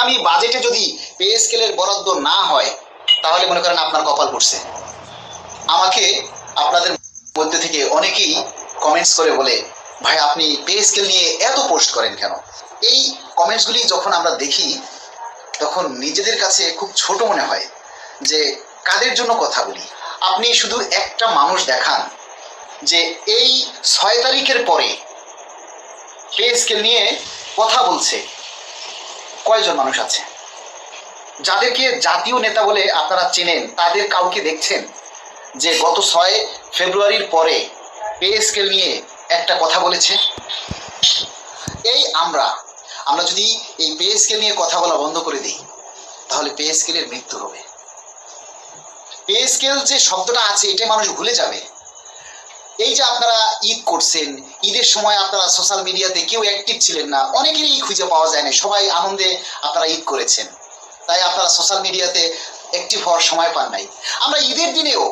আগামী বাজেটে যদি পে স্কেলের বরাদ্দ না হয় তাহলে মনে করেন আপনার কপাল পড়ছে। আমাকে আপনাদের মধ্যে থেকে অনেকেই কমেন্টস করে বলে, ভাই আপনি পে স্কেল নিয়ে এত পোস্ট করেন কেন? এই কমেন্টসগুলি যখন আমরা দেখি তখন নিজেদের কাছে খুব ছোট মনে হয় যে কাদের জন্য কথা বলি। আপনি শুধু একটা মানুষ দেখান যে এই 6 তারিখের পরে পে স্কেল নিয়ে কথা বলছে কয়জন মানুষ আছে? যাদেরকে জাতীয় নেতা বলে আপনারা চেনেন তাদের কাউকে দেখছেন যে গত 6 ফেব্রুয়ারির পরে পে স্কেল নিয়ে একটা কথা বলেছে? এই আমরা যদি এই পে স্কেল নিয়ে কথা বলা বন্ধ করে দিই তাহলে পে স্কেলের মৃত্যু হবে। পে স্কেল যে শব্দটা আছে এটা মানুষ ভুলে যাবে। এই যে আপনারা ঈদ করছেন, ঈদের সময় আপনারা সোশ্যাল মিডিয়াতে কেউ অ্যাক্টিভ ছিলেন না, অনেকেরই খুঁজে পাওয়া যায় না, সবাই আনন্দে আপনারা ঈদ করেছেন, তাই আপনারা সোশ্যাল মিডিয়াতে অ্যাক্টিভ হওয়ার সময় পান নাই। আমরা ঈদের দিনেও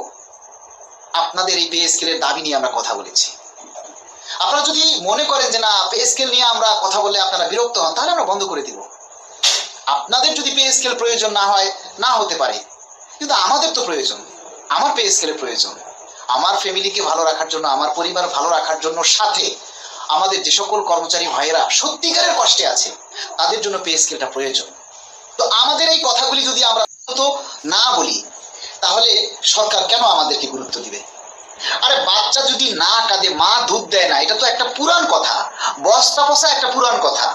আপনাদের এই পে স্কেলের দাবি নিয়ে আমরা কথা বলেছি। আপনারা যদি মনে করেন যে না পে স্কেল নিয়ে আমরা কথা বললে আপনারা বিরক্ত হন, তাহলে আমরা বন্ধ করে দিব। আপনাদের যদি পে স্কেল প্রয়োজন না হয়, না হতে পারে, কিন্তু আমাদের তো প্রয়োজন। আমার পে স্কেলের প্রয়োজন আমার ফ্যামিলিকে ভালো রাখার জন্য, আমার পরিবার ভালো রাখার জন্য, সাথে আমাদের যে সকল কর্মচারী ভাইয়েরা সত্যিকারের কষ্টে আছে তাদের জন্য পে স্কেলটা প্রয়োজন। তো আমাদের এই কথাগুলি যদি আমরা তো না বলি তাহলে সরকার কেন আমাদেরকে গুরুত্ব দিবে? আরে বাচ্চা যদি না কাঁদে মা দুধ দেয় না, এটা তো একটা পুরান কথা, বস্তা পচা একটা পুরান কথা।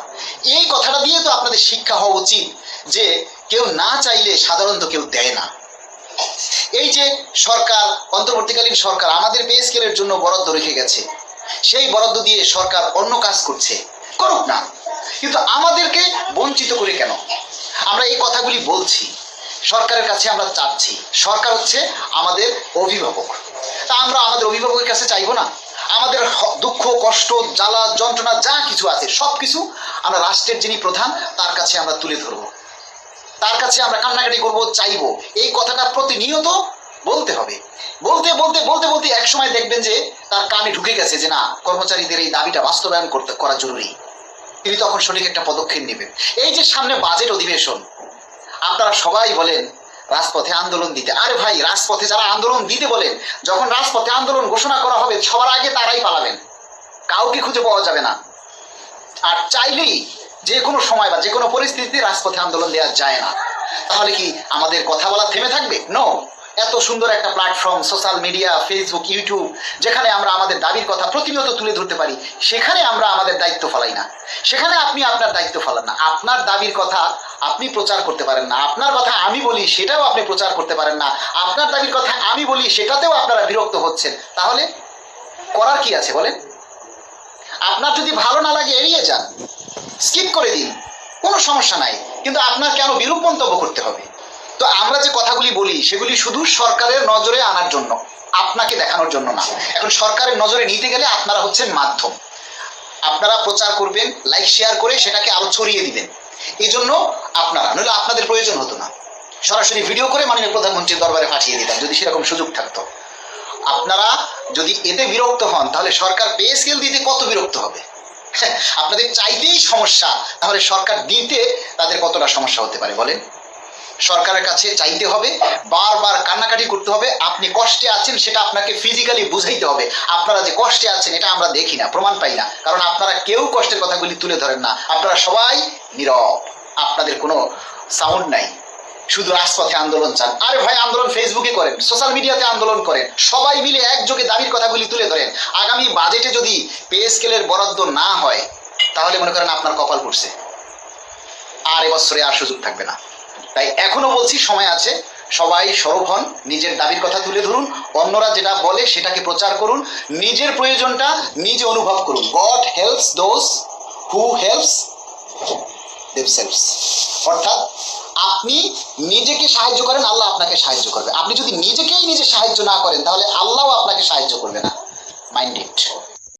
এই কথাটা দিয়ে তো আপনাদের শিক্ষা হওয়া উচিত যে কেউ না চাইলে সাধারণত কেউ দেয় না। এই যে সরকার, অন্তর্বর্তীকালীন সরকার আমাদের পে স্কেলের জন্য বরাদ্দ রেখে গেছে, সেই বরাদ্দ দিয়ে সরকার অন্য কাজ করছে, করুক না, কিন্তু আমাদেরকে বঞ্চিত করে কেন? আমরা এই কথাগুলি বলছি, সরকারের কাছে আমরা চাচ্ছি। সরকার হচ্ছে আমাদের অভিভাবক, তা আমরা আমাদের অভিভাবকের কাছে চাইবো না? আমাদের দুঃখ কষ্ট জ্বালা যন্ত্রণা যা কিছু আছে সব কিছু আমরা রাষ্ট্রের যিনি প্রধান তার কাছে আমরা তুলে ধরবো, তার কাছে আমরা কান্নাকাটি করবো, চাইবো। এই কথাটা প্রতিনিয়ত বলতে হবে। বলতে বলতে বলতে বলতে এক সময় দেখবেন যে তার কানে ঢুকে গেছে যে না, কর্মচারীদের এই দাবিটা বাস্তবায়ন করা জরুরি। তিনি তখন সঠিক একটা পদক্ষেপ নেবেন। এই যে সামনে বাজেট অধিবেশন, আপনারা সবাই বলেন রাজপথে আন্দোলন দিতে। আরে ভাই, রাজপথে যারা আন্দোলন দিতে বলেন, যখন রাজপথে আন্দোলন ঘোষণা করা হবে সবার আগে তারাই পালাবেন, কাউকে খুঁজে পাওয়া যাবে না। আর চাইলেই যে কোনো সময় বা যে কোনো পরিস্থিতিতে রাজপথে আন্দোলন দেওয়া যায় না। তাহলে কি আমাদের কথা বলা থেমে থাকবে? নো। এত সুন্দর একটা platform social media, Facebook, YouTube, যেখানে আমরা আমাদের দাবির কথা প্রতিনিয়ত তুলে ধরতে পারি, সেখানে আমরা আমাদের দায়িত্ব ফেলাই না। সেখানে আপনি আপনার দায়িত্ব ফেলান না। আপনার দাবির কথা আপনি প্রচার করতে পারেন না, আপনার কথা আমি বলি সেটাও আপনি প্রচার করতে পারেন না, আপনার দাবির কথা আমি বলি সেটাতেও আপনারা বিরক্ত হচ্ছেন। তাহলে করার কি আছে বলেন? আপনার যদি ভালো না লাগে এড়িয়ে যান, স্কিপ করে দিন, কোনো সমস্যা নাই, কিন্তু আপনার কেন বিরূপ মন্তব্য করতে হবে? তো আমরা যে কথাগুলি বলি সেগুলি শুধু সরকারের নজরে আনার জন্য, আপনাকে দেখানোর জন্য না। এখন সরকারের নজরে নিতে গেলে আপনারা হচ্ছেন মাধ্যম, আপনারা প্রচার করবেন, লাইক শেয়ার করে সেটাকে আরো ছড়িয়ে দিবেন। এই জন্য আপনারা, নইলে আপনাদের প্রয়োজন হতো না, সরাসরি ভিডিও করে মাননীয় প্রধানমন্ত্রীর দরবারে পাঠিয়ে দিতাম যদি সেরকম সুযোগ থাকতো। আপনারা যদি এতে বিরক্ত হন তাহলে সরকার পে স্কেল দিতে কত বিরক্ত হবে? আপনাদের চাইতেই সমস্যা, তাহলে সরকার দিতে তাদের কতটা সমস্যা হতে পারে বলেন? সরকারের কাছে চাইতে হবে, বারবার কান্নাকাটি করতে হবে, আপনি কষ্টে আছেন সেটা আপনাকে ফিজিক্যালি বুঝাইতে হবে। আপনারা যে কষ্টে আছেন এটা আমরা দেখি না, প্রমাণ পাই না, কারণ আপনারা কেউ কষ্টের কথাগুলি তুলে ধরেন না। আপনারা সবাই নীরব, আপনাদের কোনো সাউন্ড নাই, শুধু রাজপথে আন্দোলন চান। আরে ভাই, আন্দোলন ফেসবুকে করেন, সোশ্যাল মিডিয়াতে আন্দোলন করেন, সবাই মিলে একযোগে দাবির কথাগুলি তুলে ধরেন। আগামী বাজেটে যদি পে স্কেলের বরাদ্দ না হয় তাহলে মনে করেন আপনার কপাল পড়ছে, আর এবছরে আর সুযোগ থাকবে না। তাই এখনো বলছি, সময় আছে, সবাই সরব হন, নিজের দাবির কথা তুলে ধরুন, অন্যরা যেটা বলে সেটাকে প্রচার করুন, নিজের প্রয়োজনটা নিজে অনুভব করুন। God helps those who helps themselves. অর্থাৎ আপনি নিজেকে সাহায্য করেন, আল্লাহ আপনাকে সাহায্য করবে। আপনি যদি নিজেকেই নিজে সাহায্য না করেন তাহলে আল্লাহও আপনাকে সাহায্য করবে না। Mind it.